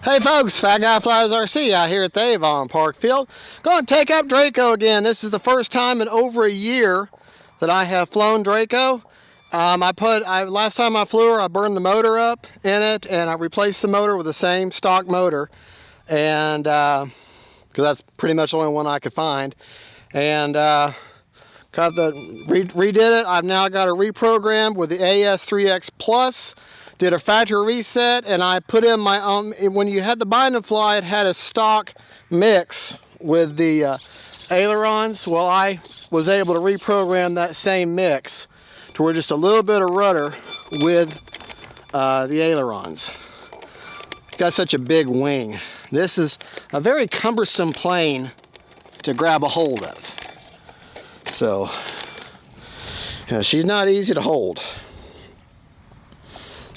Hey folks, Fat Guy Flies RC out here at the Avon Parkfield. Going to take up Draco again. This is the first time in over a year that I have flown Draco. Last time I flew her, I burned the motor up in it, and I replaced the motor with the same stock motor, and because that's pretty much the only one I could find. And redid it. I've now got it reprogrammed with the AS3X Plus. Did a factory reset, and I put in my own. When you had the bind and fly, it had a stock mix with the ailerons. Well, I was able to reprogram that same mix to where just a little bit of rudder with the ailerons. It's got such a big wing. This is a very cumbersome plane to grab a hold of. So, she's not easy to hold.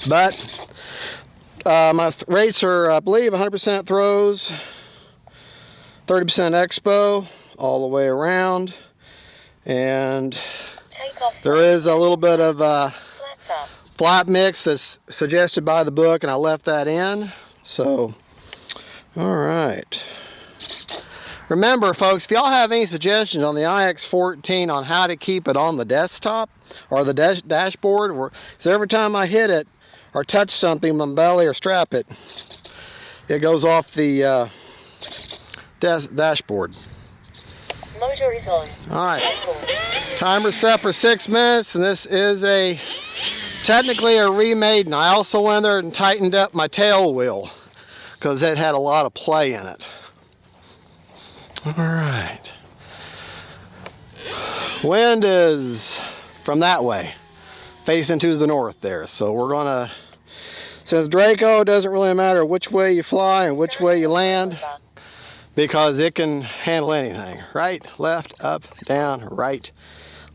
But my rates are, I believe, 100% throws, 30% expo, all the way around, and there is a little bit of flap mix that's suggested by the book, and I left that in. So, all right. Remember, folks, if y'all have any suggestions on the IX-14 on how to keep it on the desktop or the dashboard, so every time I hit it or touch something with my belly or strap it, it goes off the dashboard. Motor is on. All right. Timer set for 6 minutes, and this is technically a remaiden. I also went there and tightened up my tail wheel because it had a lot of play in it. All right. Wind is from that way, facing to the north there. So we're gonna, since Draco, it doesn't really matter which way you fly and which way you land, because it can handle anything. Right, left, up, down, right,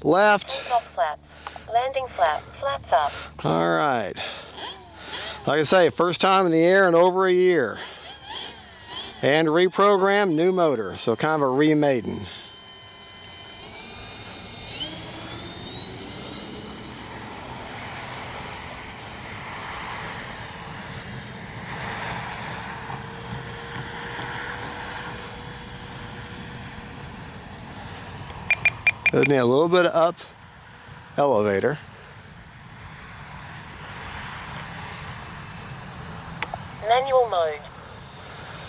left. Takeoff flaps. Landing flap. Flaps up. All right. Like I say, first time in the air in over a year. And reprogrammed, new motor, so kind of a remaiden. Does need a little bit of up elevator. Manual mode.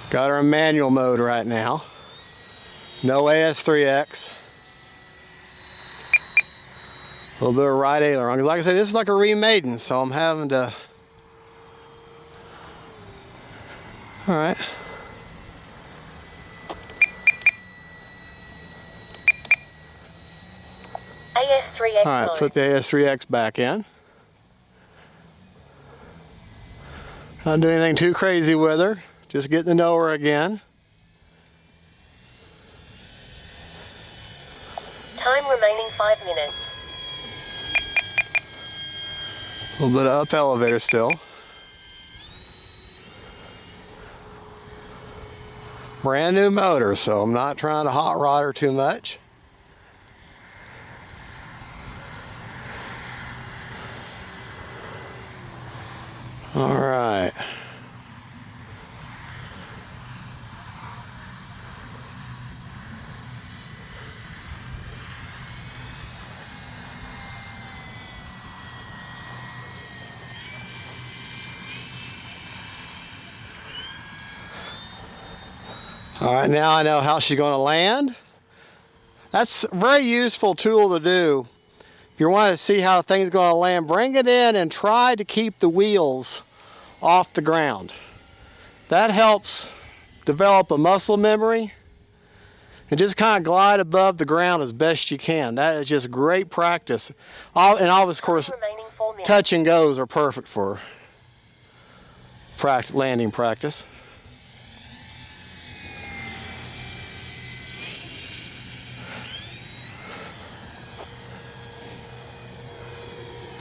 Got her in manual mode right now. No AS3X. A little bit of right aileron. Like I said, this is like a remaiden, so I'm having to. All right. AS3X All right, mode. put the AS3X back in. Not doing anything too crazy with her. Just getting to know her again. Time remaining 5 minutes. A little bit of up elevator still. Brand new motor, so I'm not trying to hot rod her too much. All right. All right, now I know how she's going to land. That's a very useful tool to do. If you want to see how things going to land, bring it in and try to keep the wheels off the ground. That helps develop a muscle memory and just kind of glide above the ground as best you can. That is just great practice. And all of course, touch and goes are perfect for landing practice.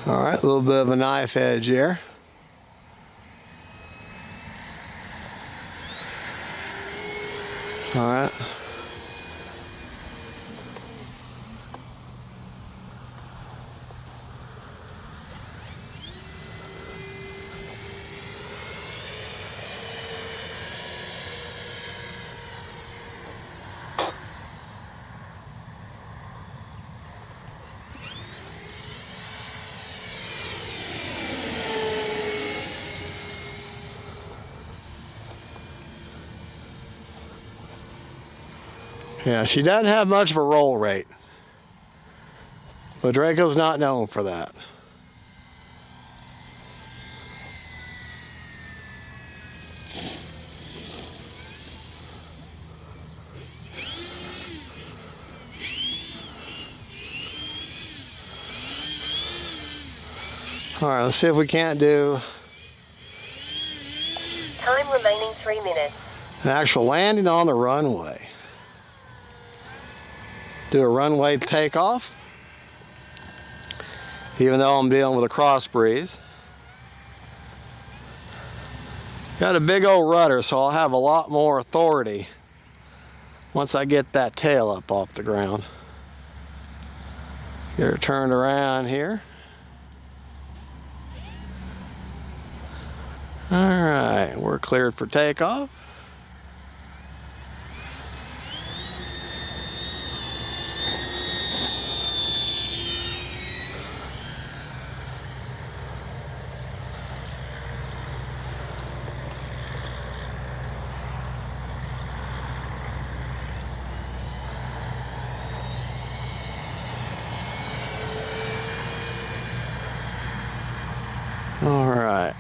All right, a little bit of a knife edge there. All right. Yeah, she doesn't have much of a roll rate, but Draco's not known for that. All right, let's see if we can't do Time remaining 3 minutes. an actual landing on the runway. Do a runway takeoff, even though I'm dealing with a cross breeze. Got a big old rudder, so I'll have a lot more authority once I get that tail up off the ground. Get her turned around here. All right, we're cleared for takeoff. All right.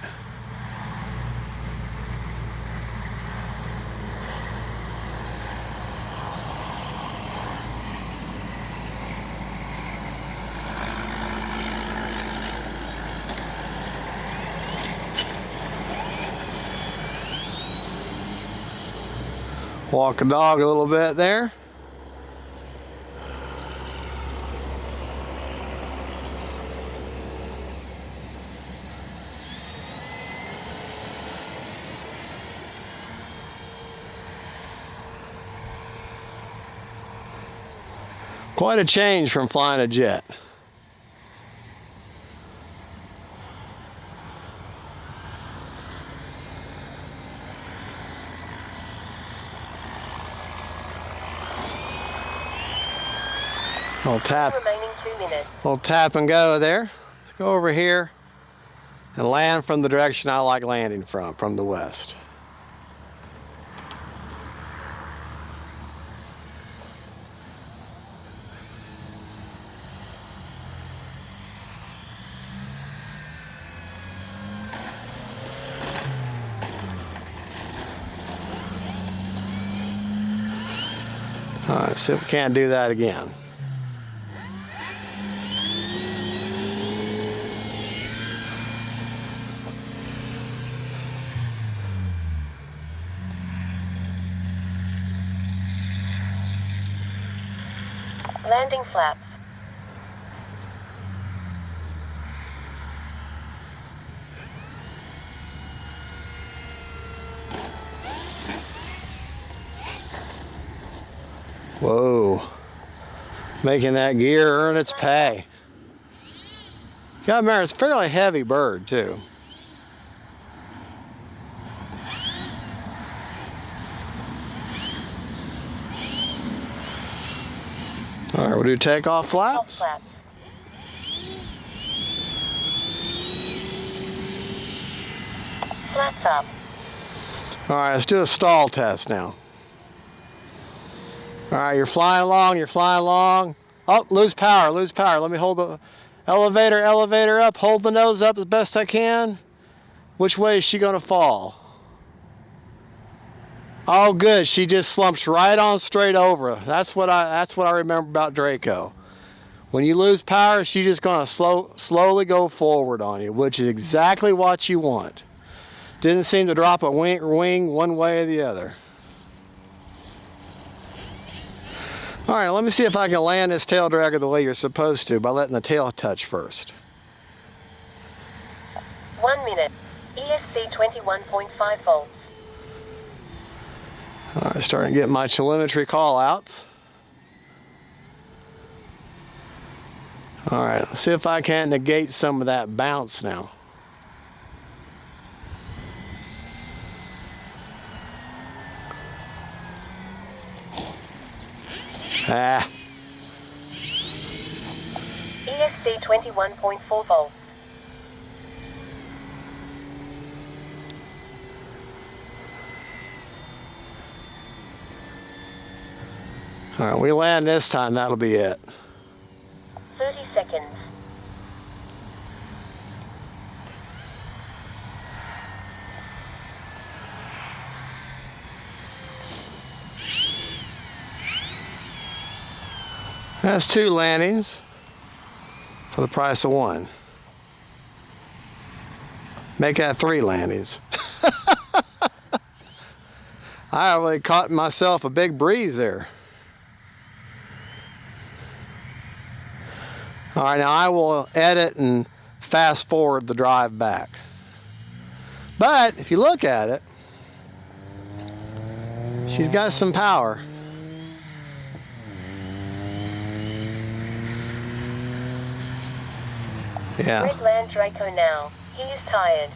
Walk a dog a little bit there. Quite a change from flying a jet. I'll tap. Remaining 2 minutes. Little tap and go there. Let's go over here and land from the direction I like landing from the west. All right, see if we can't do that again. Landing flaps. Whoa. Making that gear earn its pay. You gotta remember, it's a fairly heavy bird, too. All right, we'll do takeoff flaps. Top flaps. Flaps up. All right, let's do a stall test now. All right, you're flying along, you're flying along. Oh, lose power, lose power. Let me hold the elevator up, hold the nose up as best I can. Which way is she gonna fall? Oh, good, she just slumps right on straight over. That's what I remember about Draco. When you lose power, she's just gonna slowly go forward on you, which is exactly what you want. Didn't seem to drop a wing one way or the other. All right, let me see if I can land this tail dragger the way you're supposed to by letting the tail touch first. 1 minute. ESC 21.5 volts. All right, starting to get my telemetry call outs. All right, let's see if I can't negate some of that bounce now. Ah. ESC 21.4 volts. All right, we land this time, that'll be it. 30 seconds. That's 2 landings for the price of 1. Make that 3 landings. I really caught myself a big breeze there. All right, now I will edit and fast forward the drive back. But if you look at it, she's got some power. Yeah. Greg land Draco now. He is tired.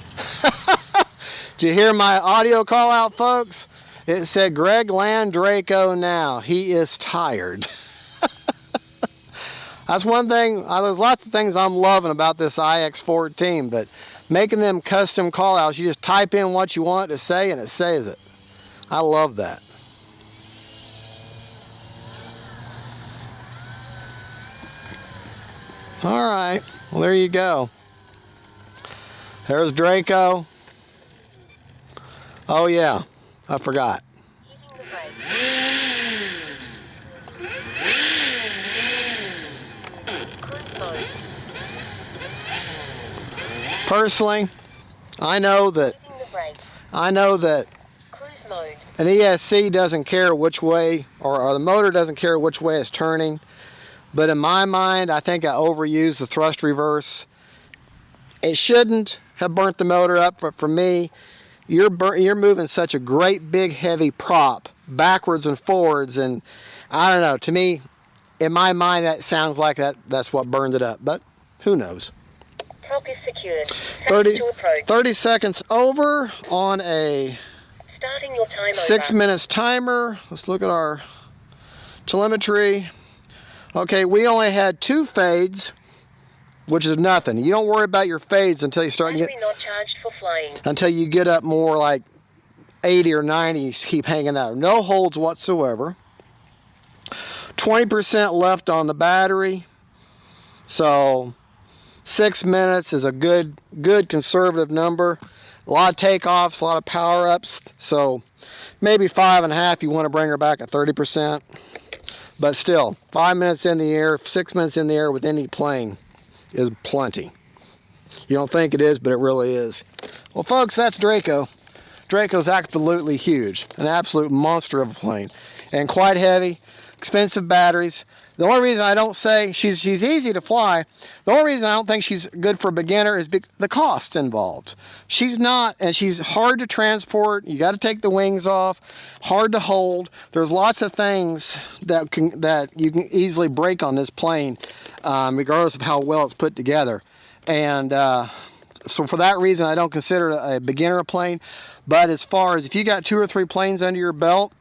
Did you hear my audio call out, folks? It said Greg land Draco now. He is tired. That's one thing. There's lots of things I'm loving about this IX14, but making them custom call outs, you just type in what you want to say and it says it. I love that. All right, well, there you go. There's Draco. Oh yeah, I forgot. Hitting the brakes. Cruise mode. Personally, I know that Hitting the brakes. Cruise mode. An ESC doesn't care which way, or the motor doesn't care which way it's turning. But in my mind, I think I overused the thrust reverse. It shouldn't have burnt the motor up, but for me, you're moving such a great big heavy prop backwards and forwards, and I don't know, to me, in my mind, that sounds like that's what burned it up, but who knows. Prop is secured. 30 seconds over on a starting your timer. 6 minutes timer. Let's look at our telemetry. Okay, we only had 2 fades, which is nothing. You don't worry about your fades until you start Battery not charged for flying. Until you get up more like 80 or 90, you keep hanging out. No holds whatsoever. 20% left on the battery. So 6 minutes is a good conservative number. A lot of takeoffs, a lot of power-ups. So maybe 5.5, you want to bring her back at 30%. But still, 5 minutes in the air, 6 minutes in the air with any plane is plenty. You don't think it is, but it really is. Well, folks, that's Draco. Draco's absolutely huge, an absolute monster of a plane, and quite heavy, expensive batteries. The only reason I don't say she's easy to fly, the only reason I don't think she's good for a beginner is the cost involved. She's not, and she's hard to transport. You got to take the wings off, hard to hold. There's lots of things that you can easily break on this plane, regardless of how well it's put together. And so for that reason, I don't consider it a beginner plane. But as far as if you got 2 or 3 planes under your belt,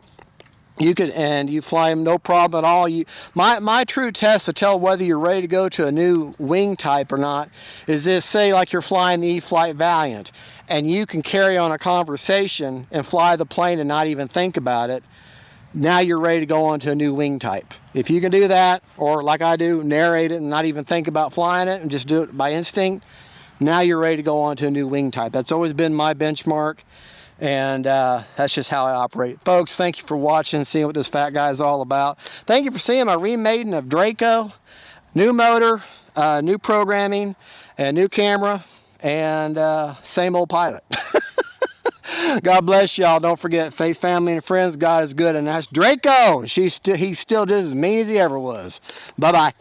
you could, and you fly them no problem at all. My true test to tell whether you're ready to go to a new wing type or not is this: say like you're flying the e-flite Valiant, and you can carry on a conversation and fly the plane and not even think about it. Now you're ready to go on to a new wing type. If you can do that, or like I do, narrate it and not even think about flying it and just do it by instinct, now you're ready to go on to a new wing type. That's always been my benchmark. And that's just how I operate. Folks, thank you for watching, seeing what this fat guy is all about. Thank you for seeing my remaiden of Draco. New motor, new programming, and new camera, and same old pilot. God bless y'all. Don't forget, faith, family, and friends. God is good, and that's Draco. He's still just as mean as he ever was. Bye-bye.